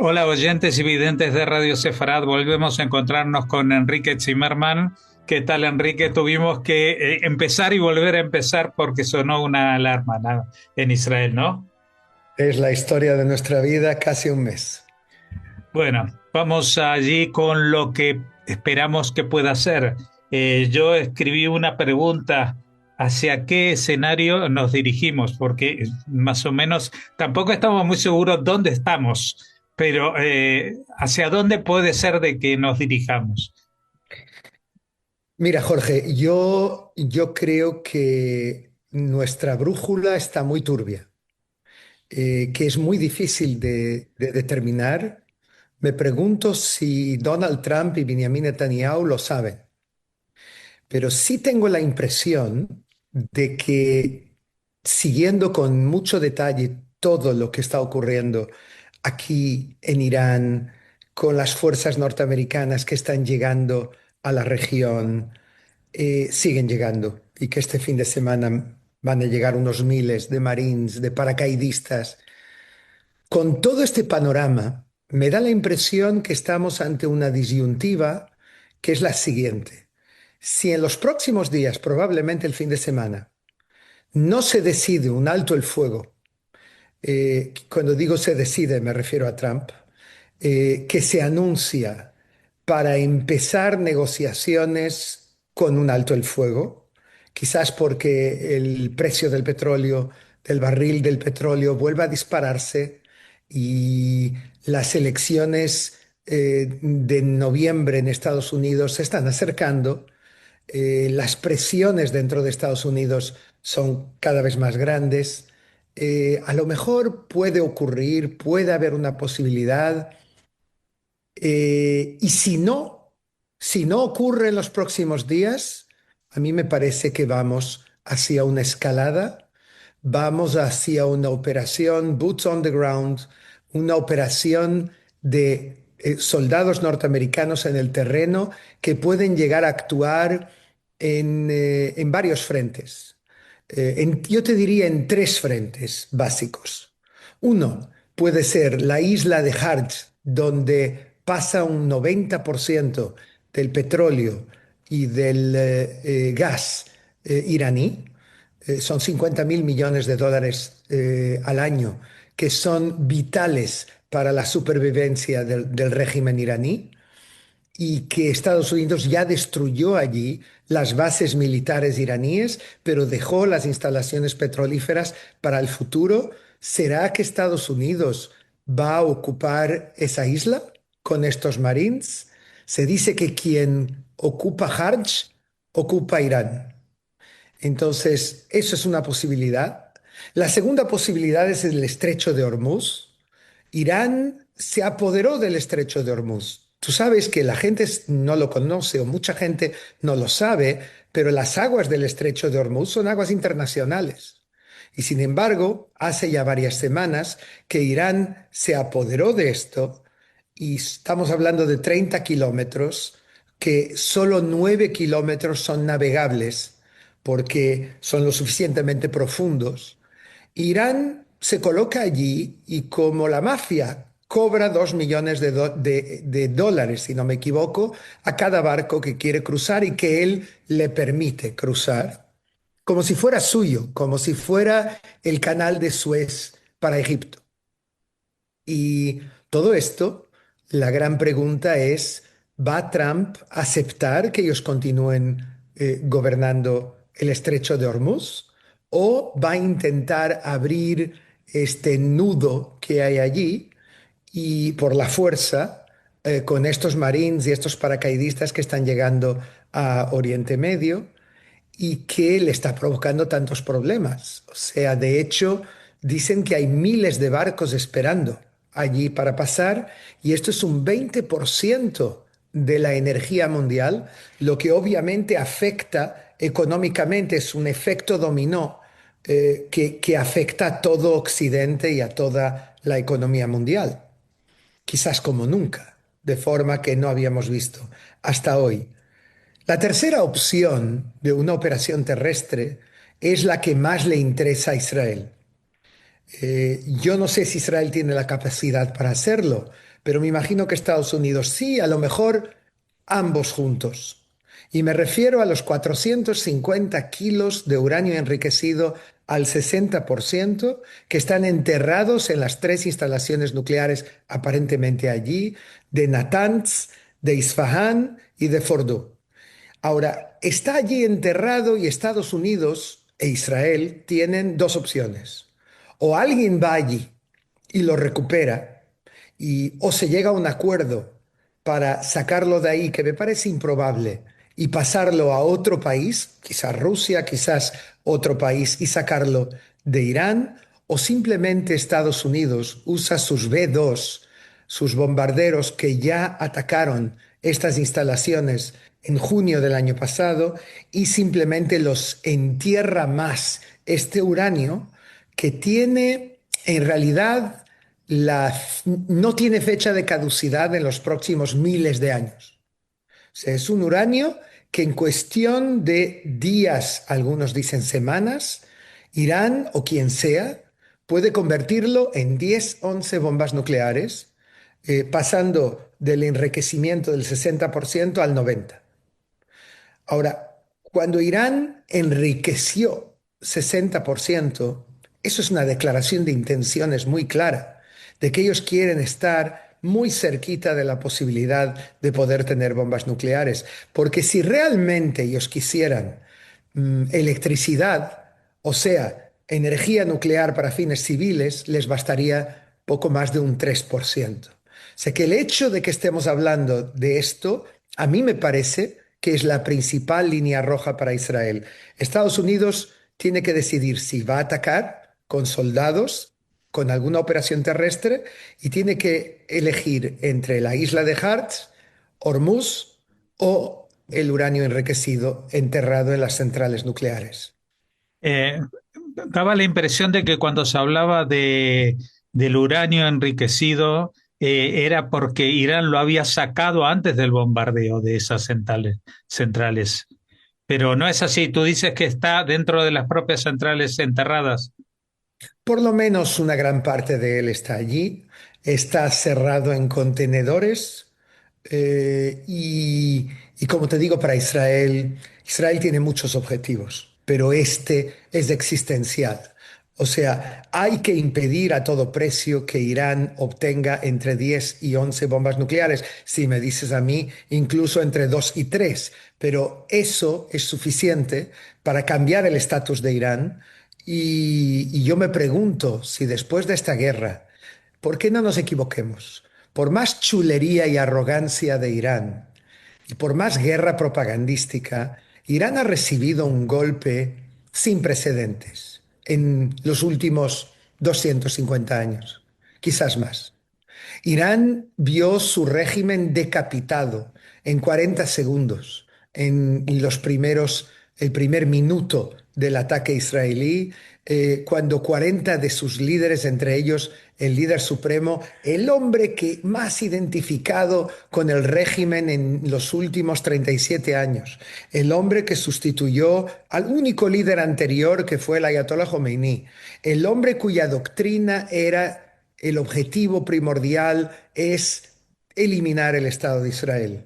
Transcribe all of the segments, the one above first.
Hola oyentes y videntes de Radio Sefarad, volvemos a encontrarnos con Enrique Zimmerman. ¿Qué tal, Enrique? Tuvimos que empezar y volver a empezar porque sonó una alarma, ¿no? En Israel, ¿no? Es la historia de nuestra vida, casi un mes. Bueno, vamos allí con lo que esperamos que pueda ser. Yo escribí una pregunta: ¿hacia qué escenario nos dirigimos? Porque más o menos tampoco estamos muy seguros dónde estamos, pero ¿hacia dónde puede ser de que nos dirijamos? Mira, Jorge, yo creo que nuestra brújula está muy turbia, que es muy difícil de determinar. Me pregunto si Donald Trump y Benjamin Netanyahu lo saben, pero sí tengo la impresión de que siguiendo con mucho detalle todo lo que está ocurriendo aquí en Irán, con las fuerzas norteamericanas que están llegando a la región, siguen llegando y que este fin de semana van a llegar unos miles de marines, de paracaidistas. Con todo este panorama, me da la impresión que estamos ante una disyuntiva que es la siguiente. Si en los próximos días, probablemente el fin de semana, no se decide un alto el fuego, cuando digo se decide me refiero a Trump, que se anuncia para empezar negociaciones con un alto el fuego, quizás porque el precio del petróleo, del barril del petróleo, vuelva a dispararse y las elecciones de noviembre en Estados Unidos se están acercando. Las presiones dentro de Estados Unidos son cada vez más grandes. A lo mejor puede ocurrir, puede haber una posibilidad. Y si no ocurre en los próximos días, a mí me parece que vamos hacia una escalada, vamos hacia una operación boots on the ground, una operación de soldados norteamericanos en el terreno que pueden llegar a actuar en varios frentes. Yo te diría en tres frentes básicos. Uno puede ser la isla de Harj, donde pasa un 90% del petróleo y del gas iraní. Son 50.000 millones de dólares al año que son vitales para la supervivencia del régimen iraní y que Estados Unidos ya destruyó allí las bases militares iraníes, pero dejó las instalaciones petrolíferas para el futuro. ¿Será que Estados Unidos va a ocupar esa isla con estos marines? Se dice que quien ocupa Harj ocupa Irán. Entonces, eso es una posibilidad. La segunda posibilidad es el estrecho de Hormuz. Irán se apoderó del estrecho de Hormuz. Tú sabes que la gente no lo conoce o mucha gente no lo sabe, pero las aguas del estrecho de Hormuz son aguas internacionales. Y sin embargo, hace ya varias semanas que Irán se apoderó de esto y estamos hablando de 30 kilómetros, que solo 9 kilómetros son navegables porque son lo suficientemente profundos. Irán se coloca allí y como la mafia cobra 2 millones de dólares, si no me equivoco, a cada barco que quiere cruzar y que él le permite cruzar, como si fuera suyo, como si fuera el canal de Suez para Egipto. Y todo esto, la gran pregunta es, ¿va Trump a aceptar que ellos continúen gobernando el estrecho de Hormuz? ¿O va a intentar abrir este nudo que hay allí y por la fuerza, con estos marines y estos paracaidistas que están llegando a Oriente Medio y que le está provocando tantos problemas? O sea, de hecho, dicen que hay miles de barcos esperando allí para pasar y esto es un 20% de la energía mundial, lo que obviamente afecta económicamente, es un efecto dominó que afecta a todo Occidente y a toda la economía mundial, quizás como nunca, de forma que no habíamos visto hasta hoy. La tercera opción de una operación terrestre es la que más le interesa a Israel. Yo no sé si Israel tiene la capacidad para hacerlo, pero me imagino que Estados Unidos sí, a lo mejor ambos juntos. Y me refiero a los 450 kilos de uranio enriquecido al 60% que están enterrados en las tres instalaciones nucleares aparentemente allí, de Natanz, de Isfahán y de Fordow. Ahora, está allí enterrado y Estados Unidos e Israel tienen dos opciones. O alguien va allí y lo recupera, o se llega a un acuerdo para sacarlo de ahí, que me parece improbable, y pasarlo a otro país, quizás Rusia, quizás otro país, y sacarlo de Irán, o simplemente Estados Unidos usa sus B-2, sus bombarderos que ya atacaron estas instalaciones en junio del año pasado, y simplemente los entierra más este uranio que tiene en realidad no tiene fecha de caducidad en los próximos miles de años. O sea, es un uranio que en cuestión de días, algunos dicen semanas, Irán o quien sea puede convertirlo en 10, 11 bombas nucleares, pasando del enriquecimiento del 60% al 90%. Ahora, cuando Irán enriqueció 60%, eso es una declaración de intenciones muy clara, de que ellos quieren estar muy cerquita de la posibilidad de poder tener bombas nucleares, porque si realmente ellos quisieran electricidad, o sea, energía nuclear para fines civiles, les bastaría poco más de un 3%. O sea que el hecho de que estemos hablando de esto, a mí me parece que es la principal línea roja para Israel. Estados Unidos tiene que decidir si va a atacar con soldados, con alguna operación terrestre, y tiene que elegir entre la isla de Harz, Hormuz o el uranio enriquecido enterrado en las centrales nucleares. Eh, Daba la impresión de que cuando se hablaba del uranio enriquecido, era porque Irán lo había sacado antes del bombardeo de esas centrales. Pero no es así. Tú dices que está dentro de las propias centrales enterradas. Por lo menos una gran parte de él está allí, está cerrado en contenedores y como te digo, para Israel, Israel tiene muchos objetivos, pero este es existencial. O sea, hay que impedir a todo precio que Irán obtenga entre 10 y 11 bombas nucleares. Si me dices a mí, incluso entre 2 y 3, pero eso es suficiente para cambiar el estatus de Irán y yo me pregunto si después de esta guerra, ¿por qué no nos equivoquemos? Por más chulería y arrogancia de Irán y por más guerra propagandística, Irán ha recibido un golpe sin precedentes en los últimos 250 años, quizás más. Irán vio su régimen decapitado en 40 segundos, en el primer minuto del ataque israelí, cuando 40 de sus líderes, entre ellos el líder supremo, el hombre que más identificado con el régimen en los últimos 37 años, el hombre que sustituyó al único líder anterior que fue el Ayatollah Khomeini, el hombre cuya doctrina era el objetivo primordial es eliminar el Estado de Israel.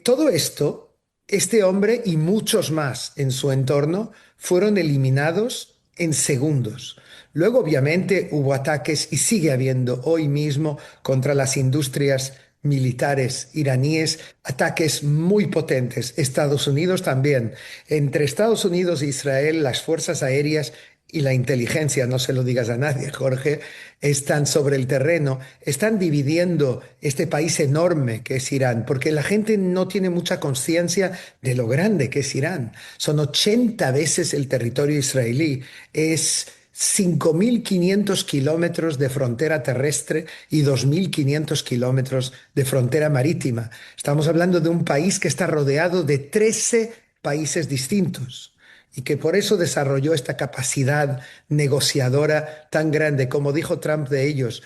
Todo esto, este hombre y muchos más en su entorno fueron eliminados en segundos. Luego, obviamente, hubo ataques y sigue habiendo hoy mismo contra las industrias militares iraníes, ataques muy potentes. Estados Unidos también. Entre Estados Unidos e Israel, las fuerzas aéreas y la inteligencia, no se lo digas a nadie, Jorge, están sobre el terreno, están dividiendo este país enorme que es Irán, porque la gente no tiene mucha conciencia de lo grande que es Irán. Son 80 veces el territorio israelí, es 5.500 kilómetros de frontera terrestre y 2.500 kilómetros de frontera marítima. Estamos hablando de un país que está rodeado de 13 países distintos y que por eso desarrolló esta capacidad negociadora tan grande. Como dijo Trump de ellos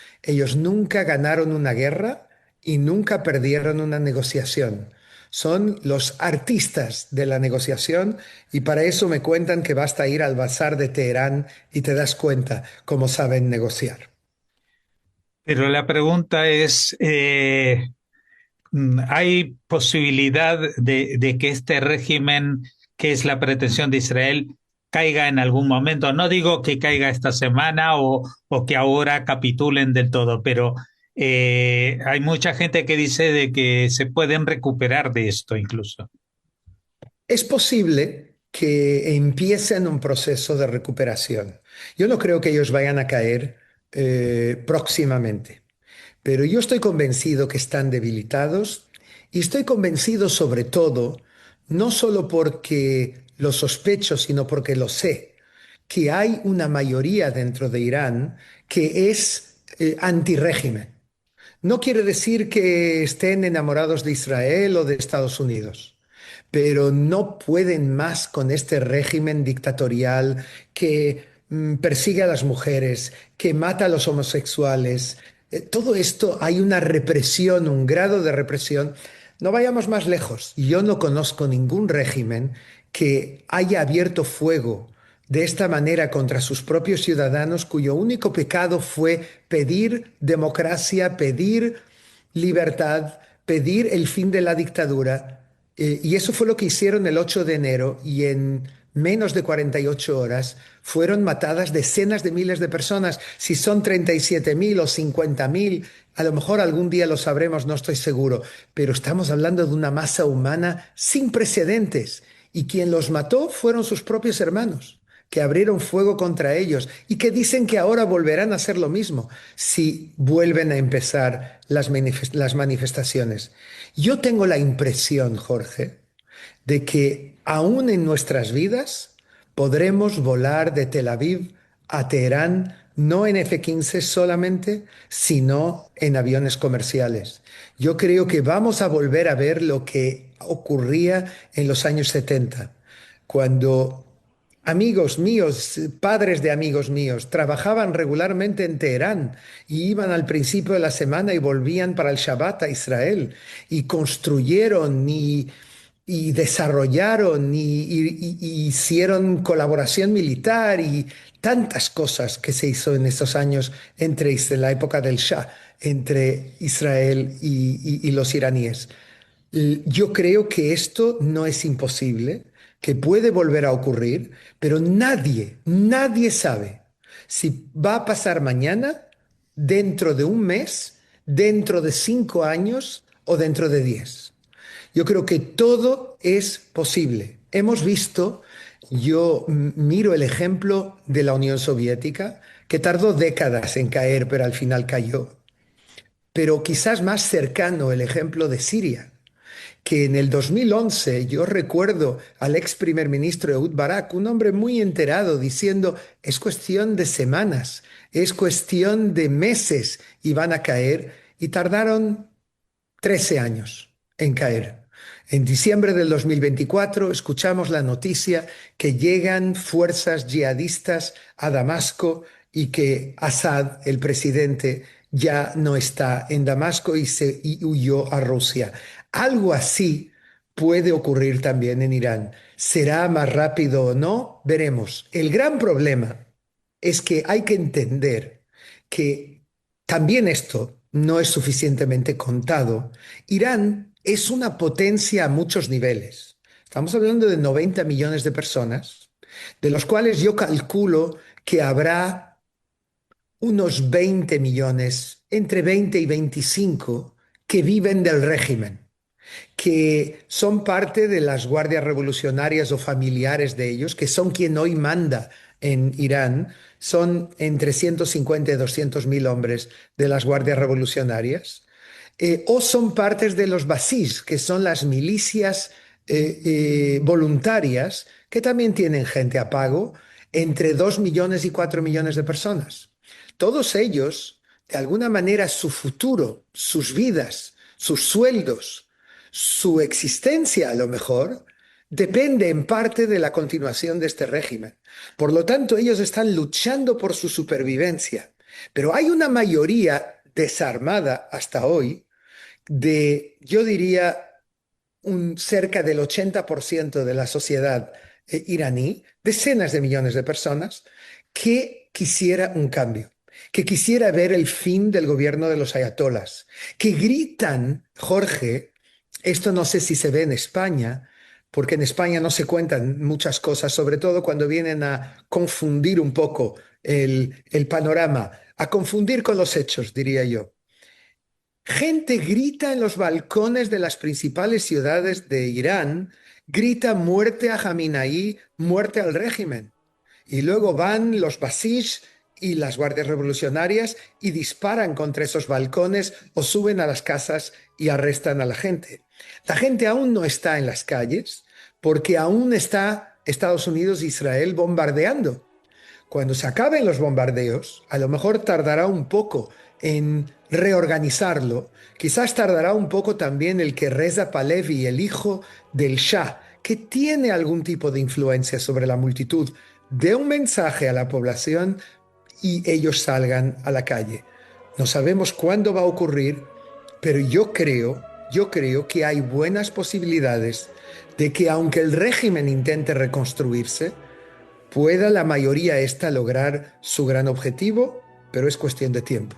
nunca ganaron una guerra y nunca perdieron una negociación. Son los artistas de la negociación y para eso me cuentan que basta ir al bazar de Teherán y te das cuenta cómo saben negociar. Pero la pregunta es, ¿hay posibilidad de que este régimen, que es la pretensión de Israel, caiga en algún momento? No digo que caiga esta semana o que ahora capitulen del todo, pero hay mucha gente que dice de que se pueden recuperar de esto incluso. Es posible que empiecen un proceso de recuperación. Yo no creo que ellos vayan a caer próximamente, pero yo estoy convencido que están debilitados y estoy convencido sobre todo, no solo porque lo sospecho, sino porque lo sé, que hay una mayoría dentro de Irán que es antirégimen. No quiere decir que estén enamorados de Israel o de Estados Unidos, pero no pueden más con este régimen dictatorial que persigue a las mujeres, que mata a los homosexuales. Todo esto hay una represión, un grado de represión. No vayamos más lejos. Yo no conozco ningún régimen que haya abierto fuego de esta manera contra sus propios ciudadanos, cuyo único pecado fue pedir democracia, pedir libertad, pedir el fin de la dictadura. Y eso fue lo que hicieron el 8 de enero y en menos de 48 horas fueron matadas decenas de miles de personas. Si son 37.000 o 50.000, a lo mejor algún día lo sabremos, no estoy seguro, pero estamos hablando de una masa humana sin precedentes y quien los mató fueron sus propios hermanos, que abrieron fuego contra ellos y que dicen que ahora volverán a hacer lo mismo si vuelven a empezar las manifestaciones. Yo tengo la impresión, Jorge, de que aún en nuestras vidas podremos volar de Tel Aviv a Teherán, no en F-15 solamente, sino en aviones comerciales. Yo creo que vamos a volver a ver lo que ocurría en los años 70, cuando amigos míos, padres de amigos míos, trabajaban regularmente en Teherán y iban al principio de la semana y volvían para el Shabbat a Israel y construyeron y desarrollaron y hicieron colaboración militar y tantas cosas que se hizo en estos años entre la época del Shah, entre Israel y los iraníes. Yo creo que esto no es imposible, que puede volver a ocurrir, pero nadie sabe si va a pasar mañana, dentro de un mes, dentro de 5 años o dentro de 10. Yo creo que todo es posible. Hemos visto, yo miro el ejemplo de la Unión Soviética, que tardó décadas en caer, pero al final cayó. Pero quizás más cercano el ejemplo de Siria, que en el 2011 yo recuerdo al ex primer ministro Ehud Barak, un hombre muy enterado, diciendo, es cuestión de semanas, es cuestión de meses y van a caer, y tardaron 13 años en caer. En diciembre del 2024 escuchamos la noticia que llegan fuerzas yihadistas a Damasco y que Assad, el presidente, ya no está en Damasco y huyó a Rusia. Algo así puede ocurrir también en Irán. ¿Será más rápido o no? Veremos. El gran problema es que hay que entender que también esto no es suficientemente contado. Irán es una potencia a muchos niveles. Estamos hablando de 90 millones de personas, de los cuales yo calculo que habrá unos 20 millones, entre 20 y 25, que viven del régimen, que son parte de las guardias revolucionarias o familiares de ellos, que son quien hoy manda en Irán, son entre 150 y 200 mil hombres de las guardias revolucionarias, o son partes de los basís, que son las milicias voluntarias, que también tienen gente a pago, entre 2 millones y 4 millones de personas. Todos ellos, de alguna manera, su futuro, sus vidas, sus sueldos, su existencia a lo mejor, depende en parte de la continuación de este régimen. Por lo tanto, ellos están luchando por su supervivencia. Pero hay una mayoría desarmada hasta hoy de, yo diría, cerca del 80% de la sociedad iraní, decenas de millones de personas, que quisiera un cambio. que quisiera ver el fin del gobierno de los ayatolas, que gritan, Jorge, esto no sé si se ve en España, porque en España no se cuentan muchas cosas, sobre todo cuando vienen a confundir un poco el panorama, a confundir con los hechos, diría yo. Gente grita en los balcones de las principales ciudades de Irán, grita muerte a Jamináí, muerte al régimen. Y luego van los Basij y las guardias revolucionarias y disparan contra esos balcones o suben a las casas y arrestan a la gente. La gente aún no está en las calles porque aún está Estados Unidos e Israel bombardeando. Cuando se acaben los bombardeos, a lo mejor tardará un poco en reorganizarlo. Quizás tardará un poco también el que Reza Pahlavi, el hijo del Shah, que tiene algún tipo de influencia sobre la multitud, dé un mensaje a la población y ellos salgan a la calle. No sabemos cuándo va a ocurrir, pero yo creo que hay buenas posibilidades de que aunque el régimen intente reconstruirse, pueda la mayoría esta lograr su gran objetivo, pero es cuestión de tiempo.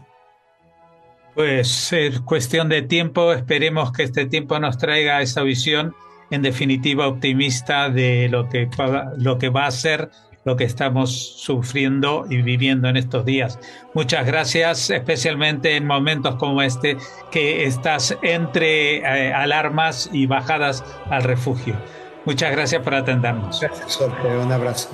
Pues es cuestión de tiempo, esperemos que este tiempo nos traiga esa visión, en definitiva optimista, de lo que va a ser lo que estamos sufriendo y viviendo en estos días. Muchas gracias, especialmente en momentos como este, que estás entre alarmas y bajadas al refugio. Muchas gracias por atendernos. Gracias, Jorge. Un abrazo.